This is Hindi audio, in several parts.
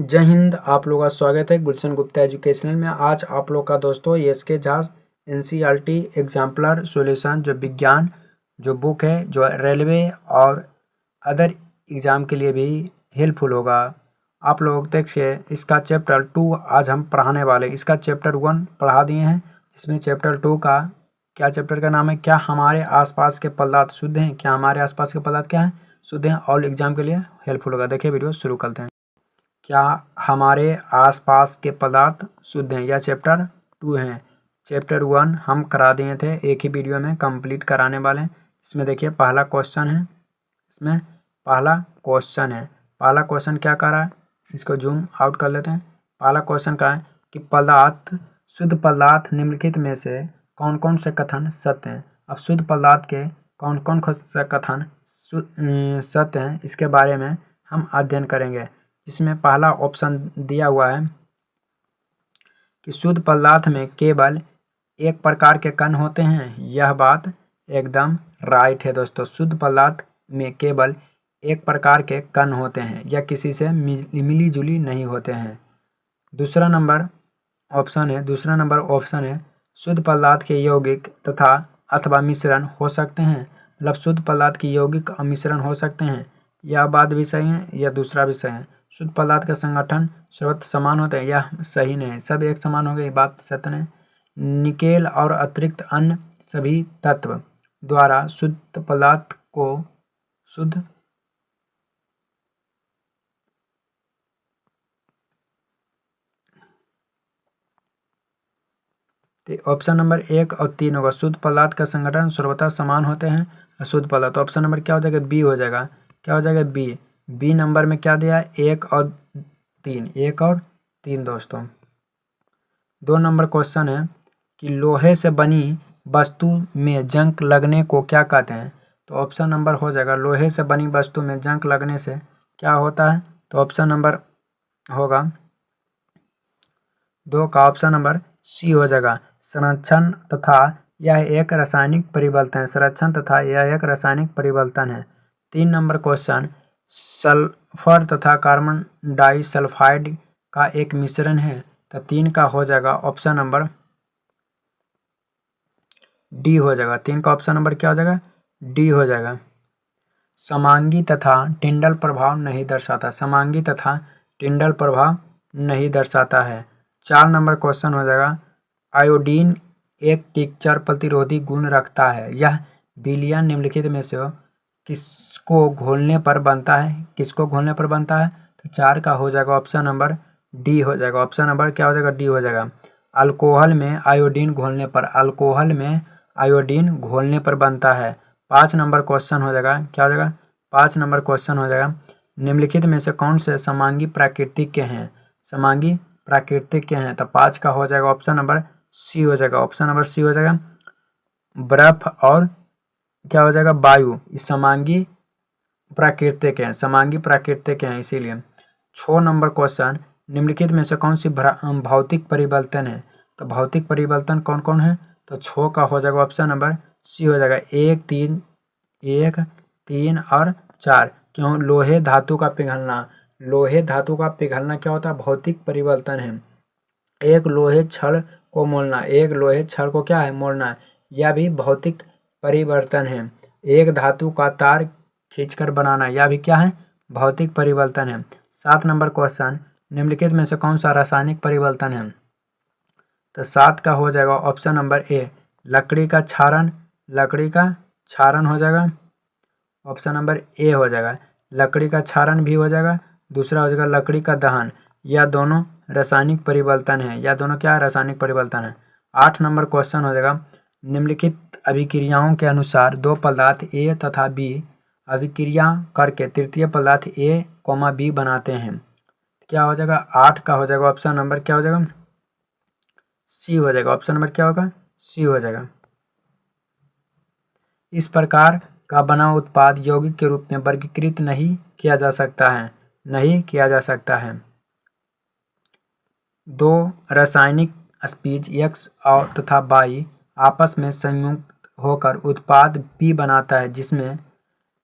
जय हिंद। आप लोगों का स्वागत है गुलशन गुप्ता एजुकेशनल में। आज आप लोग का दोस्तों S K Jha NCERT exemplar solution जो विज्ञान जो बुक है जो रेलवे और अदर एग्ज़ाम के लिए भी हेल्पफुल होगा। आप लोग देखिए इसका चैप्टर 2 आज हम पढ़ाने वाले। इसका चैप्टर 1 पढ़ा दिए हैं, इसमें चैप्टर 2 का क्या चैप्टर का नाम है, क्या हमारे आसपास के पदार्थ शुद्ध हैं। क्या हमारे आसपास के पदार्थ क्या हैं, शुद्ध हैं और एग्जाम के लिए हेल्पफुल होगा। देखिए वीडियो शुरू करते हैं। क्या हमारे आसपास के पदार्थ शुद्ध हैं, यह चैप्टर 2 है। चैप्टर 1 हम करा दिए थे, एक ही वीडियो में कंप्लीट कराने वाले हैं। इसमें देखिए पहला क्वेश्चन है, इसमें पहला क्वेश्चन क्या कर रहा है, इसको जूम आउट कर लेते हैं। पहला क्वेश्चन का है कि शुद्ध पदार्थ निम्नलिखित में से कौन कौन से कथन सत्य हैं। अब शुद्ध पदार्थ के कौन कौन से कथन सत्य हैं, इसके बारे में हम अध्ययन करेंगे। इसमें पहला ऑप्शन दिया हुआ है कि शुद्ध पदार्थ में केवल एक प्रकार के कण होते हैं। यह बात एकदम राइट है दोस्तों। शुद्ध पदार्थ में केवल एक प्रकार के कण होते हैं, यह किसी से मिली जुली नहीं होते हैं। दूसरा नंबर ऑप्शन है शुद्ध पदार्थ के यौगिक तथा अथवा मिश्रण हो सकते हैं। मतलब शुद्ध पदार्थ की यौगिक और मिश्रण हो सकते हैं। यह बात भी सही है, यह दूसरा भी सही है। शुद्ध पदार्थ का संगठन सर्वत्र समान होता है, यह सही नहीं है। सब एक समान हो गए, ये बात सत्य नहीं। निकेल और अतिरिक्त अन्य सभी तत्व द्वारा शुद्ध पदार्थ को शुद्ध ऑप्शन नंबर 1 और 3 होगा। शुद्ध पदार्थ का संगठन सर्वथा समान होते हैं। अशुद्ध पदार्थ ऑप्शन नंबर क्या हो जाएगा, बी हो जाएगा। क्या हो जाएगा, बी नंबर में क्या दिया है, 1 और 3 दोस्तों। 2 नंबर क्वेश्चन है कि लोहे से बनी वस्तु में जंग लगने को क्या कहते हैं। तो ऑप्शन नंबर हो जाएगा लोहे से बनी वस्तु में जंग लगने से क्या होता है। तो ऑप्शन नंबर होगा 2 का ऑप्शन नंबर सी हो जाएगा, संरक्षण तथा यह एक रासायनिक परिवर्तन है। 3 नंबर क्वेश्चन सल्फर तथा कार्बन डाइसल्फाइड का एक मिश्रण है। तो 3 का हो जाएगा ऑप्शन नंबर डी हो जाएगा। 3 का ऑप्शन नंबर क्या हो जाएगा, डी हो जाएगा। समांगी तथा टिंडल प्रभाव नहीं दर्शाता है। 4 नंबर क्वेश्चन हो जाएगा आयोडीन एक टेक्सचर प्रतिरोधी गुण रखता है। यह विलयन निम्नलिखित में से किसको घोलने पर बनता है। तो 4 का हो जाएगा ऑप्शन नंबर डी हो जाएगा। ऑप्शन नंबर क्या हो जाएगा, डी हो जाएगा। अल्कोहल में आयोडीन घोलने पर बनता है। 5 नंबर क्वेश्चन हो जाएगा, क्या हो जाएगा, 5 नंबर क्वेश्चन हो जाएगा निम्नलिखित में से कौन से समांगी प्राकृतिक के हैं। तो 5 का हो जाएगा ऑप्शन नंबर सी हो जाएगा। ऑप्शन नंबर सी हो जाएगा। बर्फ और क्या हो जाएगा, वायु समांगी प्राकृतिक हैं इसीलिए। 6 नंबर क्वेश्चन निम्नलिखित में से कौन सी भौतिक परिवर्तन है। तो भौतिक परिवर्तन कौन कौन है। तो 6 का हो जाएगा ऑप्शन नंबर सी हो जाएगा, 1, 3 और 4। क्यों, लोहे धातु का पिघलना क्या होता है, भौतिक परिवर्तन है। एक लोहे छड़ को क्या है, मोड़ना, यह भी भौतिक परिवर्तन है। एक धातु का तार खींचकर बनाना, यह भी क्या है, भौतिक परिवर्तन है। 7 नंबर क्वेश्चन निम्नलिखित में से कौन सा रासायनिक परिवर्तन है। तो 7 का हो जाएगा ऑप्शन नंबर ए, लकड़ी का क्षारण हो जाएगा। ऑप्शन नंबर ए हो जाएगा, लकड़ी का क्षारण भी हो जाएगा। दूसरा हो जाएगा लकड़ी का दहन। यह दोनों रासायनिक परिवर्तन है, 8 नंबर क्वेश्चन हो जाएगा निम्नलिखित अभिक्रियाओं के अनुसार 2 पदार्थ ए तथा बी अभिक्रिया करके तृतीय पदार्थ ए, बी बनाते हैं। क्या हो जाएगा, 8 का हो जाएगा ऑप्शन नंबर क्या हो जाएगा, सी हो जाएगा। ऑप्शन नंबर क्या होगा, सी हो जाएगा। इस प्रकार का बना उत्पाद यौगिक के रूप में वर्गीकृत नहीं किया जा सकता है। 2 रासायनिक स्पीज X और तथा Y आपस में संयुक्त होकर उत्पाद P बनाता है, जिसमें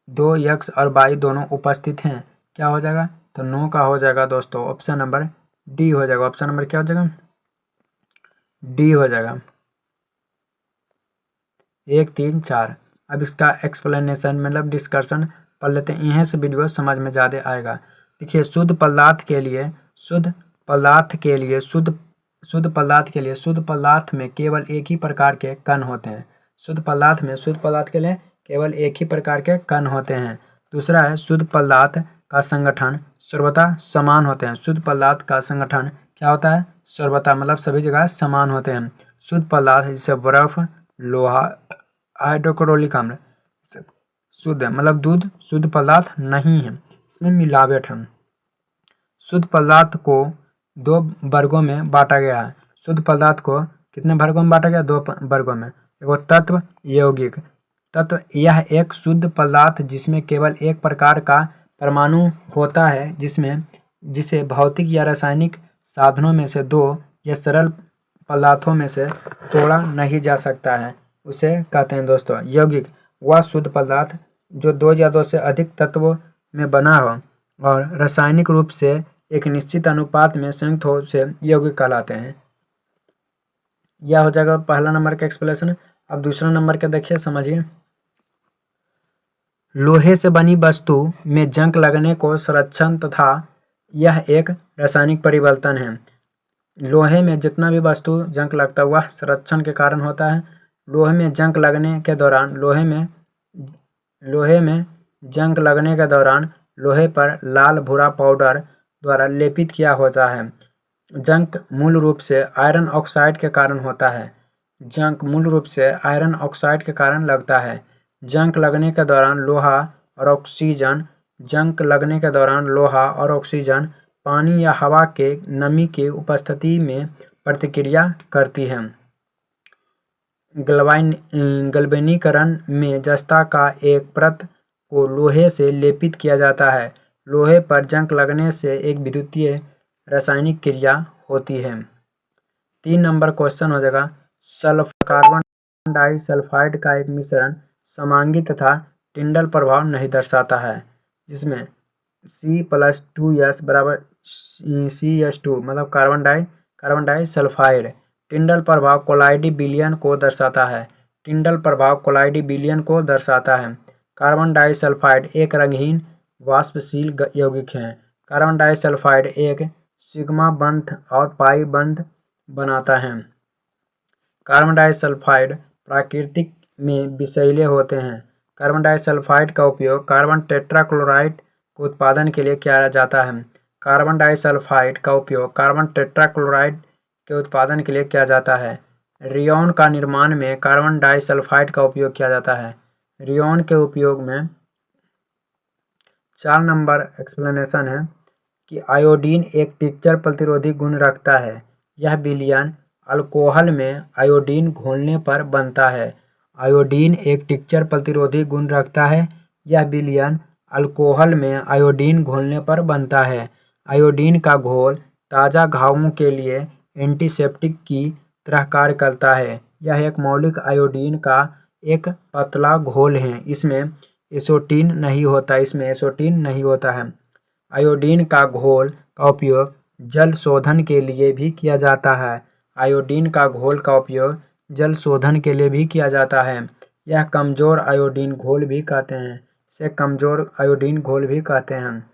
2 X और Y दोनों उपस्थित हैं। क्या हो जाएगा, तो नो का हो जाएगा दोस्तों ऑप्शन नंबर डी हो जाएगा। ऑप्शन नंबर क्या हो जाएगा? डी हो जाएगा। 1, 3, 4। अब इसका एक्सप्लेनेशन मतलब डिस्कशन पढ़ लेते हैं, यहीं से वीडियो समझ में ज़्यादा आएगा। देखिए शुद्ध पदार्थ के लिए शुद्ध पदार्थ में केवल एक ही प्रकार के कण होते हैं। शुद्ध पदार्थ के लिए केवल एक ही प्रकार के कण होते हैं। दूसरा है शुद्ध पदार्थ का संगठन सर्वथा समान होते हैं। शुद्ध पदार्थ का संगठन क्या होता है? सर्वथा, मतलब सभी जगह समान होते हैं। शुद्ध पदार्थ जैसे बर्फ, लोहा, हाइड्रोक्लोरिक अम्ल शुद्ध है, मतलब दूध शुद्ध पदार्थ नहीं है, इसमें मिलावट है। शुद्ध पदार्थ को 2 वर्गों में बांटा गया है। शुद्ध पदार्थ को कितने वर्गों में बांटा गया? 2 वर्गों में। एगो तत्व, यौगिक। तत्व यह एक शुद्ध पदार्थ जिसमें केवल एक प्रकार का परमाणु होता है, जिसे भौतिक या रासायनिक साधनों में से 2 या सरल पदार्थों में से तोड़ा नहीं जा सकता है, उसे कहते हैं दोस्तों यौगिक। वह शुद्ध पदार्थ जो 2 या 2 से अधिक तत्वों में बना हो और रासायनिक रूप से एक निश्चित अनुपात में संयुक्त हो, से यौगिक कहलाते हैं। यह हो जाएगा पहला नंबर का एक्सप्लेनेशन। अब दूसरा नंबर का देखिए, समझिए। लोहे से बनी वस्तु में जंग लगने को संरक्षण तथा यह एक रासायनिक परिवर्तन है। लोहे में जितना भी वस्तु जंग लगता है वह संरक्षण के कारण होता है। लोहे में जंग लगने के दौरान लोहे पर लाल भूरा पाउडर द्वारा लेपित किया होता है। जंग मूल रूप से आयरन ऑक्साइड के कारण होता है। जंग मूल रूप से आयरन ऑक्साइड के कारण लगता है। जंग लगने के दौरान लोहा और ऑक्सीजन पानी या हवा के नमी की उपस्थिति में प्रतिक्रिया करती है। गैल्वेनीकरण में जस्ता का एक परत को लोहे से लेपित किया जाता है। लोहे पर जंग लगने से एक विद्युतीय रासायनिक क्रिया होती है। 3 नंबर क्वेश्चन हो जाएगा। कार्बन डाइसल्फाइड का एक मिश्रण समांगी तथा टिंडल प्रभाव नहीं दर्शाता है, जिसमें C+2S बराबर CH2 मतलब कार्बन डाइसल्फाइड। टिंडल प्रभाव कोलाइडी विलयन को दर्शाता है। कार्बन डाइसल्फाइड एक रंगहीन वाष्पशील यौगिक है। कार्बन डाइसल्फाइड एक सिग्मा बंध और पाई बंध बनाता है। कार्बन डाइसल्फाइड प्राकृतिक में विषैले होते हैं। कार्बन डाइसल्फाइड का उपयोग कार्बन टेट्राक्लोराइड के उत्पादन के लिए किया जाता है। कार्बन डाइसल्फाइड का उपयोग कार्बन टेट्राक्लोराइड के उत्पादन के लिए किया जाता है। रेयॉन का निर्माण में कार्बन डाइसल्फाइड का उपयोग किया जाता है। रेयॉन के उपयोग में 4 नंबर एक्सप्लेनेशन है कि आयोडीन एक टिक्चर प्रतिरोधी गुण रखता है। यह विलयन अल्कोहल में आयोडीन घोलने पर बनता है। आयोडीन एक टिक्चर प्रतिरोधी गुण रखता है। यह विलयन अल्कोहल में आयोडीन घोलने पर बनता है। आयोडीन का घोल ताज़ा घावों के लिए एंटीसेप्टिक की तरह कार्य करता है। यह एक मौलिक आयोडीन का एक पतला घोल है। इसमें एसोटीन नहीं होता है। आयोडीन का घोल का उपयोग जल शोधन के लिए भी किया जाता है। यह कमजोर आयोडीन घोल भी कहते हैं।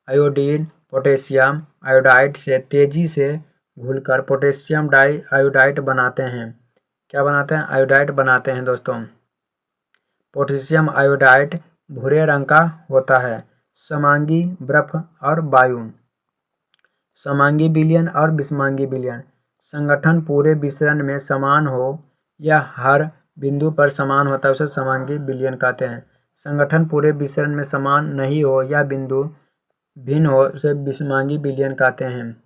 आयोडीन पोटेशियम आयोडाइड से तेजी से घुलकर पोटेशियम डाइआयोडाइड बनाते हैं। क्या बनाते हैं? आयोडाइड बनाते हैं दोस्तों। पोटेशियम आयोडाइड भूरे रंग का होता है। समांगी बर्फ और वायु। समांगी विलयन और विषमांगी विलयन। संगठन पूरे मिश्रण में समान हो या हर बिंदु पर समान होता है उसे समांगी विलयन कहते हैं। संगठन पूरे मिश्रण में समान नहीं हो या बिंदु भिन्न हो उसे विषमांगी विलयन कहते हैं।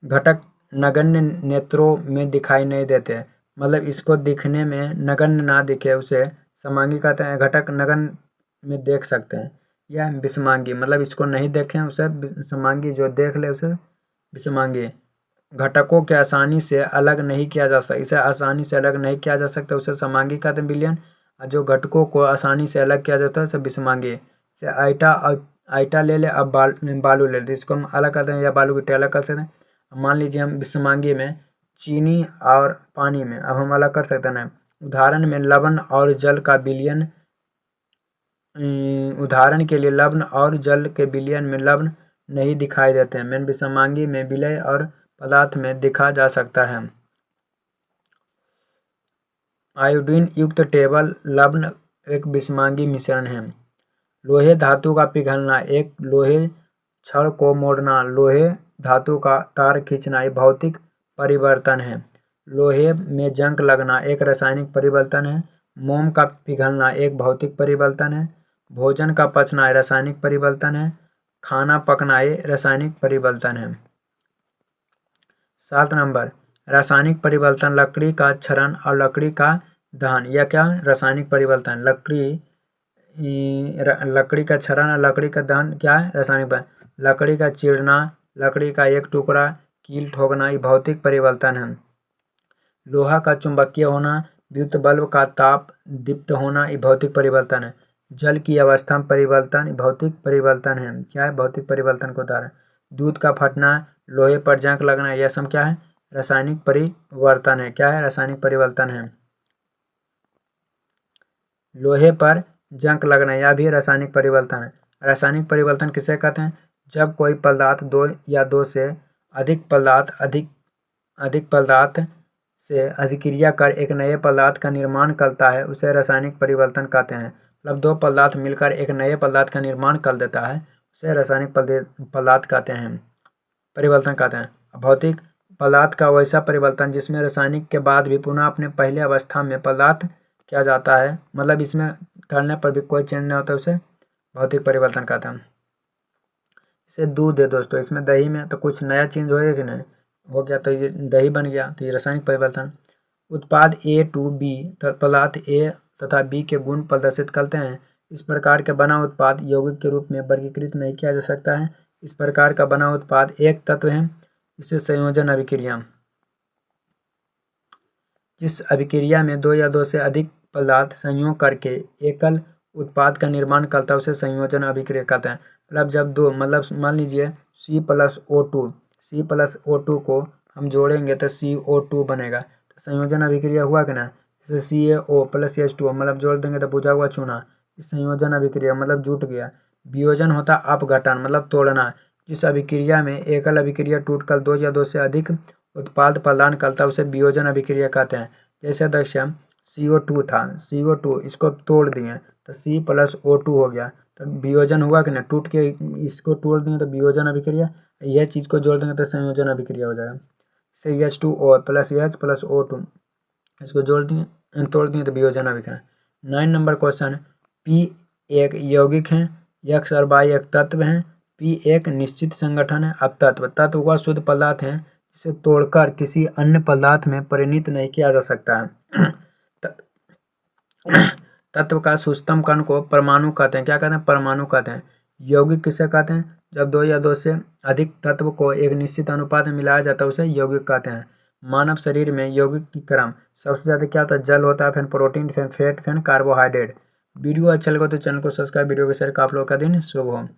घटक नगण्य नेत्रों में दिखाई नहीं देते, मतलब इसको दिखने में नगण्य ना दिखे उसे समांगी कहते हैं। घटक नगण्य में देख सकते हैं यह विषमांगी, मतलब इसको नहीं देखें उसे समांगी, जो देख ले उसे विषमांगी। घटकों के आसानी से अलग नहीं किया जा सकता, इसे आसानी से अलग नहीं किया जा सकता उसे समांगी कहते हैं विलयन। और जो घटकों को आसानी से अलग किया जाता है उसे विषमांगी। से आइटा ले ले, अब बालू ले ले, इसको हम अलग करते हैं या बालू की अलग कर सकते हैं। मान लीजिए हम विषमांगी में चीनी और पानी में, अब हम अलग कर सकते हैं ना। उदाहरण में लवण और जल का विलयन, उदाहरण के लिए लवण और जल के विलयन में लवण नहीं दिखाई देते हैं, मेन विषमांगी में विलय और पदार्थ में देखा जा सकता है। आयोडीन युक्त टेबल लवण एक विषमांगी मिश्रण है। लोहे धातु का पिघलना, एक लोहे छड़ को मोड़ना, लोहे धातु का तार खींचना ये भौतिक परिवर्तन है। लोहे में जंग लगना एक रासायनिक परिवर्तन है। मोम का पिघलना एक भौतिक परिवर्तन है। भोजन का पचना रासायनिक परिवर्तन है। खाना पकना ये रासायनिक परिवर्तन है। 7 नंबर, रासायनिक परिवर्तन लकड़ी का क्षरण और लकड़ी का दहन, यह क्या रासायनिक परिवर्तन। लकड़ी का क्षरण और लकड़ी का दहन क्या है रासायनिक। लकड़ी का चीरना, लकड़ी का एक टुकड़ा कील ठोकना ये भौतिक परिवर्तन है। लोहा का चुंबकीय होना, विद्युत बल्ब का ताप दीप्त होना ये भौतिक परिवर्तन है। जल की अवस्था में परिवर्तन भौतिक परिवर्तन है। क्या है भौतिक परिवर्तन को उदाहरण। दूध का फटना, लोहे पर जंग लगना, यह सब क्या है रासायनिक परिवर्तन है। क्या है रासायनिक परिवर्तन है। लोहे पर जंग लगना यह भी रासायनिक परिवर्तन है। रासायनिक परिवर्तन किसे कहते हैं, जब कोई पदार्थ दो या दो से अधिक पदार्थ से अभिक्रिया कर एक नए पदार्थ का निर्माण करता है उसे रासायनिक परिवर्तन कहते हैं। मतलब दो पदार्थ मिलकर एक नए पदार्थ का निर्माण कर देता है उसे रासायनिक पदार्थ कहते हैं, परिवर्तन कहते हैं। भौतिक पदार्थ का वैसा परिवर्तन जिसमें रासायनिक के बाद भी पुनः अपने पहले अवस्था में पदार्थ किया जाता है, मतलब इसमें करने पर भी कोई चेंज नहीं होता, उसे भौतिक परिवर्तन कहते हैं। जैसे दूध है दोस्तों, इसमें दही में तो कुछ नया चेंज होगा कि नहीं, हो गया तो ये दही बन गया, तो ये रासायनिक परिवर्तन। उत्पाद ए टू बी पदार्थ ए तथा बी के गुण प्रदर्शित करते हैं। इस प्रकार के बना उत्पाद यौगिक के रूप में वर्गीकृत नहीं किया जा सकता है। इस प्रकार का बना उत्पाद एक तत्व है। इसे संयोजन अभिक्रिया, जिस अभिक्रिया में दो या दो से अधिक पदार्थ संयोग करके एकल उत्पाद का निर्माण करता है उसे संयोजन अभिक्रिया कहते हैं। मतलब जब दो, मतलब मान लीजिए C+O2 को हम जोड़ेंगे तो CO2 बनेगा, तो संयोजन अभिक्रिया हुआ कि ना। जैसे CaO + H2O, मतलब जोड़ देंगे तो बुझा हुआ चूना, इस संयोजन अभिक्रिया मतलब जुट गया। वियोजन होता अपघटन मतलब तोड़ना, जिस अभिक्रिया में एकल अभिक्रिया टूटकर दो या दो से अधिक उत्पाद प्रदान करता है उसे वियोजन अभिक्रिया कहते हैं। जैसे दक्षम CO2 था, CO2 इसको तोड़ दिए तो C+O2 हो गया, तो वियोजन हुआ कि ना, टूट के इसको तोड़ दिए तो वियोजन अभिक्रिया, यह चीज़ को जोड़ देंगे तो संयोजन अभिक्रिया हो जाएगा। CH2O + H+O2 इसको जोड़ दिए तोड़ दिए तो वियोजन अभिक्रिया। 9 नंबर क्वेश्चन, P एक यौगिक है, X और Y एक तत्व है। P एक निश्चित संगठन है। अब तत्व वह शुद्ध पदार्थ है जिसे तोड़कर किसी अन्य पदार्थ में परिणत नहीं किया जा सकता है। तत्व का सूक्ष्मतम कण को परमाणु कहते हैं। क्या कहते हैं, परमाणु कहते हैं। यौगिक किसे कहते हैं, जब दो या दो से अधिक तत्व को एक निश्चित अनुपात में मिलाया जाता है उसे यौगिक कहते हैं। मानव शरीर में यौगिक की क्रम सबसे ज़्यादा क्या होता है, जल होता है, फिर प्रोटीन, फिर फैट, फिर कार्बोहाइड्रेट। वीडियो अच्छा लगा तो चैनल को सब्सक्राइब, वीडियो को शेयर। आप लोगों का दिन शुभ हो।